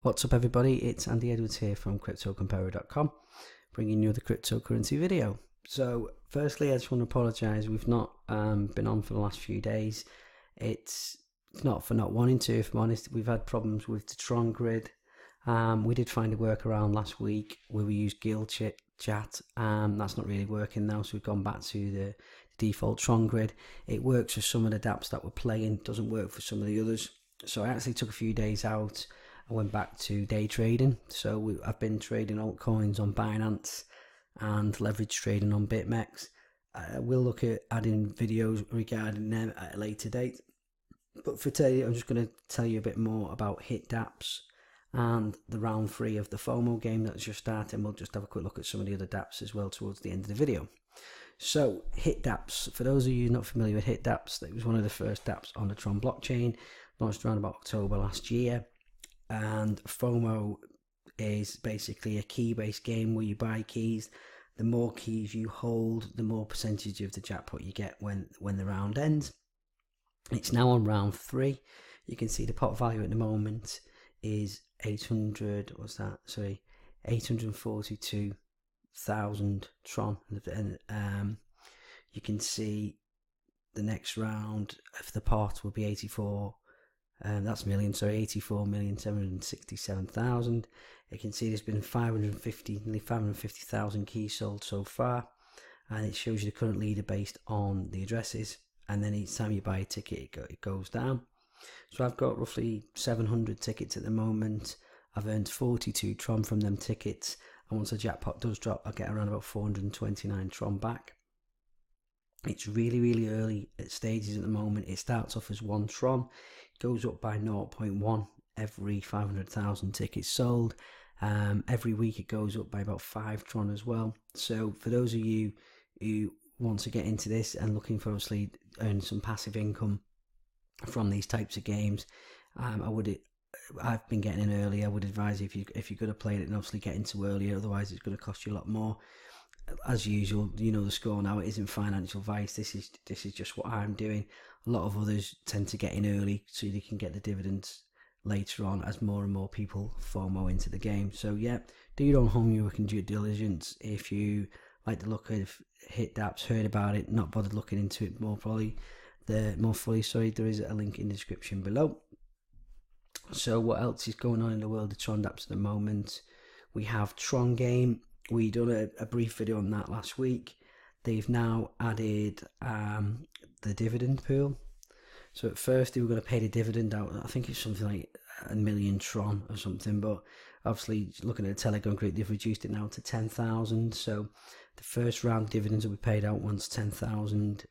What's up everybody, it's Andy Edwards here from CryptoComparer.com, bringing you the cryptocurrency video. So firstly, I just want to apologise, we've not been on for the last few days. It's not for not wanting to, if I'm honest. We've had problems with the Tron grid. We did find a workaround last week where we used guild chat. That's not really working now, so we've gone back to the default Tron grid. It works for some of the dApps that we're playing, doesn't work for some of the others. So I actually took a few days out. I went back to day trading. So I've been trading altcoins on Binance and leverage trading on BitMEX. We'll look at adding videos regarding them at a later date. But for today, I'm just going to tell you a bit more about Hitdapps and the round 3 of the FOMO game that's just started. And we'll just have a quick look at some of the other dApps as well towards the end of the video. So Hitdapps, for those of you not familiar with Hitdapps, it was one of the first dApps on the Tron blockchain, launched around about October last year. And FOMO is basically a key-based game where you buy keys. The more keys you hold, the more percentage of the jackpot you get when the round ends. It's now on round 3. You can see the pot value at the moment is 842,000 Tron. And you can see the next round of the pot will be 84,767,000. You can see there's been nearly 550,000 keys sold so far, and it shows you the current leader based on the addresses. And then each time you buy a ticket, it goes down. So I've got roughly 700 tickets at the moment. I've earned 42 Tron from them tickets, and once the jackpot does drop, I'll get around about 429 Tron back. It's really early stages at the moment. It starts off as 1 Tron, goes up by 0.1 every 500,000 tickets sold. Every week it goes up by about 5 Tron as well. So for those of you who want to get into this and looking for obviously earn some passive income from these types of games, I've been getting in early. I would advise if you're going to play it, and obviously get into earlier, otherwise it's going to cost you a lot more. As usual, you know the score now. It isn't financial advice. This is just what I'm doing. A lot of others tend to get in early so they can get the dividends later on as more and more people FOMO into the game. So yeah, do your own homework and due diligence. If you like the look of Hitdapps, heard about it, not bothered looking into it more fully, there is a link in the description below. So what else is going on in the world of Tron dApps at the moment? We have Tron Game. We done a brief video on that last week. They've now added the dividend pool. So at first they were going to pay the dividend out. I think it's something like 1 million Tron or something. But obviously, looking at the Telegram group, they've reduced it now to 10,000. So the first round dividends will be paid out once 10,000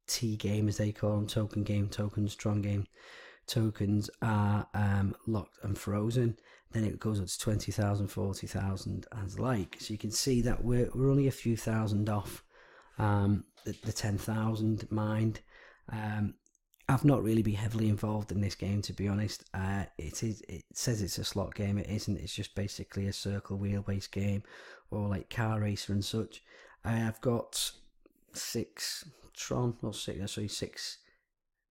T-game, as they call them, token game tokens, Tron game tokens are locked and frozen. Then it goes up to 20,000, 40,000 and the like. So you can see that we're only a few thousand off the 10,000 mined. I've not really been heavily involved in this game, to be honest. It says it's a slot game. It isn't. It's just basically a circle wheel based game, or like car racer and such. I've got 6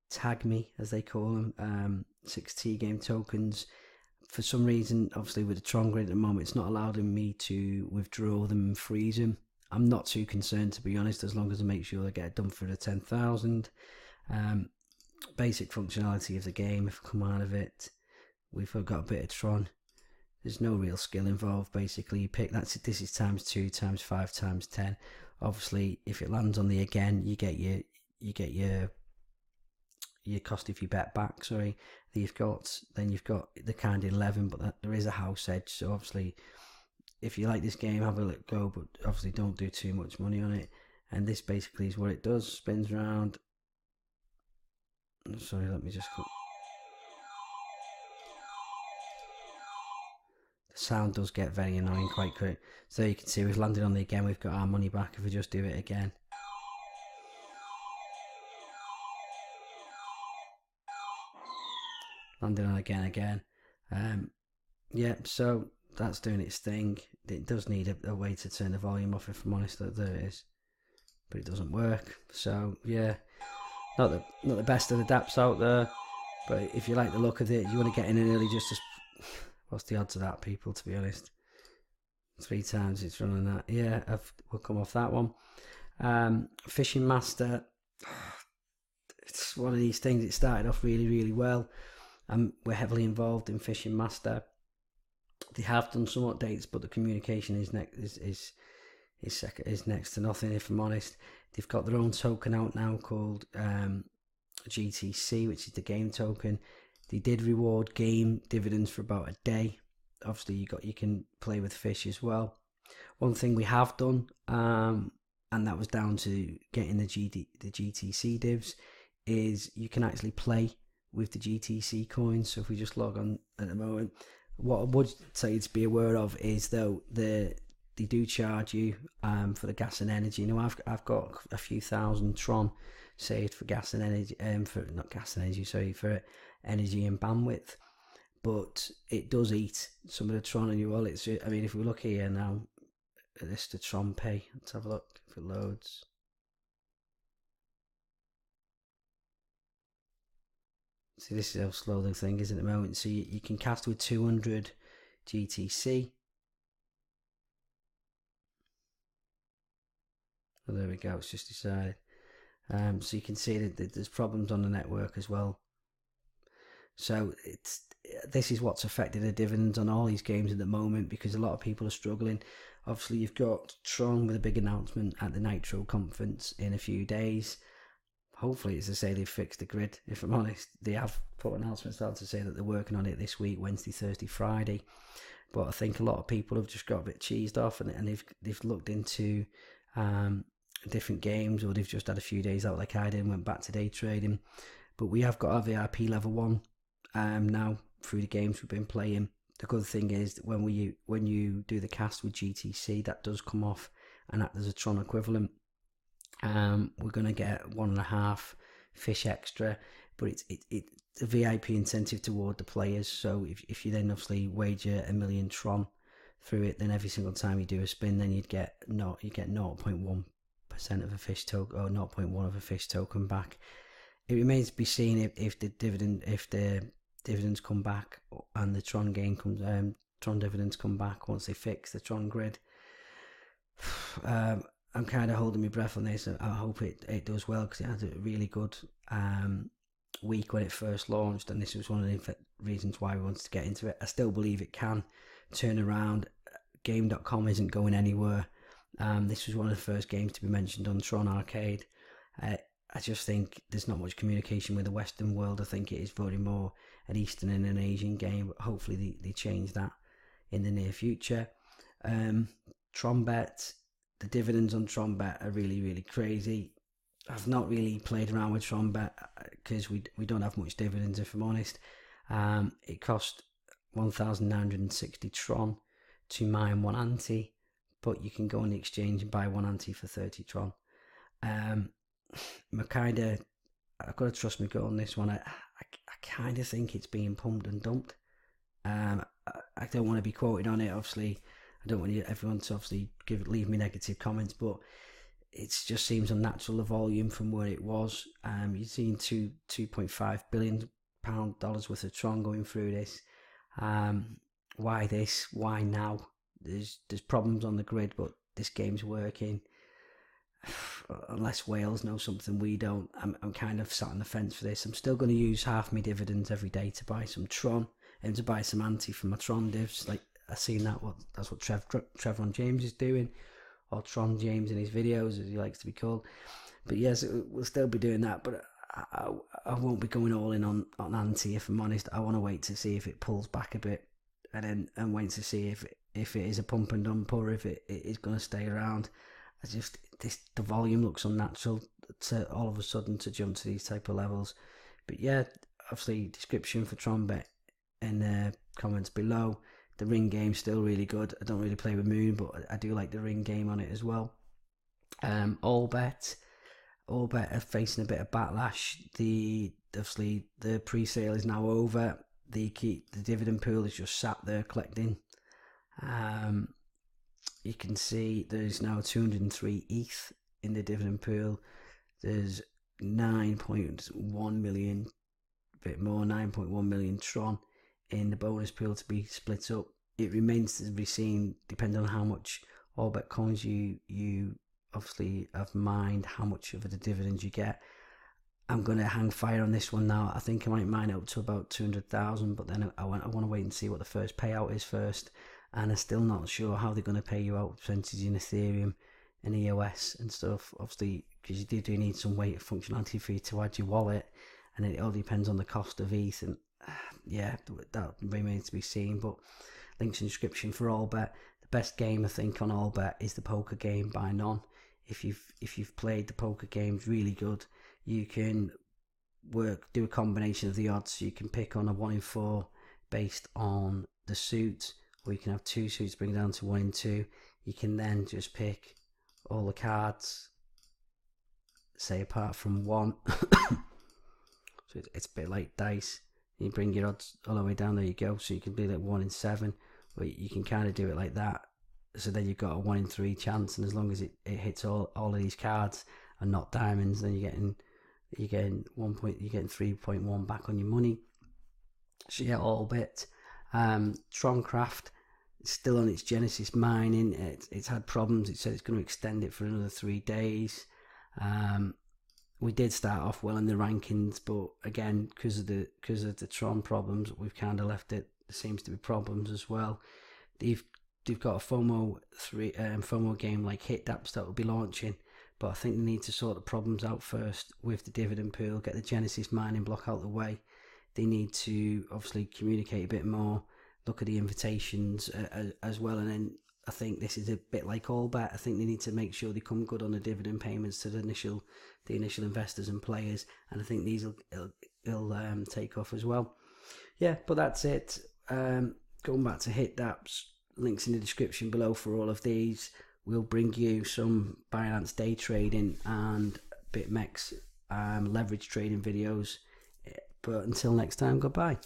tag me, as they call them, 6 T-game tokens. For some reason, obviously with the Tron grid at the moment, it's not allowing me to withdraw them and freeze them. I'm not too concerned, to be honest, as long as I make sure I get it done for the 10,000. Basic functionality of the game, if I come out of it, we've got a bit of Tron. There's no real skill involved. Basically, you pick this is times 2, times 5, times 10. Obviously, if it lands on the again, you get your cost if you bet back. Sorry, you've got the kind 11, but there is a house edge. So obviously, if you like this game, have a let go, but obviously don't do too much money on it. And this basically is what it does: spins around. Sorry, let me just. The sound does get very annoying quite quick. So you can see we've landed on the again. We've got our money back if we just do it again. Landing on again. Yeah, so that's doing its thing. It does need a way to turn the volume off, if I'm honest. There it is, but it doesn't work. So yeah, not the best of the dApps out there. But if you like the look of it, you want to get in early just to What's the odds of that, people, to be honest? 3 times it's running that. Yeah, we'll come off that one. Fishing Master, it's one of these things. It started off really, really well. We're heavily involved in Fishing Master. They have done some updates, but the communication is next to nothing, if I'm honest. They've got their own token out now called GTC, which is the game token. They did reward game dividends for about a day. Obviously, you can play with fish as well. One thing we have done, and that was down to getting the GTC divs, is you can actually play with the GTC coins. So if we just log on at the moment, what I would say to be aware of is, though, they do charge you for the gas and energy. You know, I've got a few thousand Tron saved for gas and energy, for energy and bandwidth. But it does eat some of the Tron in your wallet. I mean, if we look here now at this, the Tron Pay, let's have a look if it loads. See, this is how slow the thing is at the moment. So you can cast with 200 GTC. Oh, there we go, it's just decided. So you can see that there's problems on the network as well. So this is what's affected the dividends on all these games at the moment, because a lot of people are struggling. Obviously, you've got Tron with a big announcement at the Nitro conference in a few days. Hopefully it's to say they've fixed the grid. If I'm honest, they have put announcements out to say that they're working on it this week, Wednesday, Thursday, Friday. But I think a lot of people have just got a bit cheesed off, and they've looked into different games, or they've just had a few days out like I did and went back to day trading. But we have got our VIP level 1 now through the games we've been playing. The good thing is that when you do the cast with GTC, that does come off and act as a Tron equivalent. We're going to get 1.5 fish extra, but it's a VIP incentive toward the players. So if you then obviously wager 1 million Tron through it, then every single time you do a spin, then you get 0.1% of a fish token, or 0.1 of a fish token back. It remains to be seen if the dividends come back and the Tron game comes. Tron dividends come back once they fix the Tron grid. I'm kind of holding my breath on this. I hope it does well, because it had a really good week when it first launched, and this was one of the reasons why we wanted to get into it. I still believe it can turn around. Game.com isn't going anywhere. This was one of the first games to be mentioned on Tron Arcade. I just think there's not much communication with the Western world. I think it is very more an Eastern and an Asian game, but hopefully they change that in the near future. TronBet, the dividends on TronBet are really, really crazy. I've not really played around with TronBet because we don't have much dividends, if I'm honest. It cost 1,960 Tron to mine 1 ante, but you can go on the exchange and buy 1 ante for 30 Tron. I've got to trust my gut on this one. I kind of think it's being pumped and dumped. I don't want to be quoted on it, obviously. I don't want everyone to obviously leave me negative comments, but it just seems unnatural, the volume from where it was. You've seen $2.5 billion worth of Tron going through this. Why this? Why now? There's problems on the grid, but this game's working. Unless Wales know something we don't, I'm kind of sat on the fence for this. I'm still going to use half my dividends every day to buy some Tron and to buy some ante for my Tron divs. Like, I've seen that's what Trevon James is doing, or Tron James in his videos, as he likes to be called. But yes, we'll still be doing that, but I won't be going all in on ante, if I'm honest. I want to wait to see if it pulls back a bit, and wait to see if it is a pump and dump, or if it is going to stay around. The volume looks unnatural to all of a sudden to jump to these type of levels. But yeah, obviously description for TronBet in the comments below. The ring game's still really good. I don't really play with Moon, but I do like the ring game on it as well. Allbet are facing a bit of backlash. Obviously the pre-sale is now over. The dividend pool is just sat there collecting. You can see there's now 203 ETH in the dividend pool. There's 9.1 million, a bit more, 9.1 million Tron in the bonus pool to be split up. It remains to be seen, depending on how much all bet coins you obviously have mined, how much of the dividends you get. I'm going to hang fire on this one now. I think I might mine it up to about 200,000, but then I want to wait and see what the first payout is first. And I'm still not sure how they're going to pay you out percentage in Ethereum and EOS and stuff, obviously, because you do need some weight of functionality for you to add your wallet, and it all depends on the cost of ETH, and yeah, that remains to be seen. But links in description for all bet. The best game I think on all bet is the poker game by none. If you've played the poker games, really good. You can do a combination of the odds. So you can pick on a 1 in 4 based on the suit, or you can have 2 suits bring it down to 1 in 2. You can then just pick all the cards, say apart from 1. So it's a bit like dice. You bring your odds all the way down, there you go. So you can do like 1 in 7, but you can kind of do it like that. So then you've got a 1 in 3 chance, and as long as it hits all of these cards and not diamonds, then you're getting 3.1 back on your money. So yeah, all bit. Troncraft, still on its Genesis mining. It's had problems. It said it's going to extend it for another 3 days. We did start off well in the rankings, but again, because of the Tron problems, we've kind of left it. There seems to be problems as well. They've got a FOMO game like Hitdapps that will be launching, but I think they need to sort the problems out first with the dividend pool, get the Genesis mining block out of the way. They need to obviously communicate a bit more, look at the invitations as well, and then I think this is a bit like all bet. I think they need to make sure they come good on the dividend payments to the initial investors and players, and I think these will take off as well. Yeah, but that's it. Going back to Hitdapps, links in the description below for all of these. We'll bring you some Binance day trading and BitMEX leverage trading videos. But until next time, goodbye.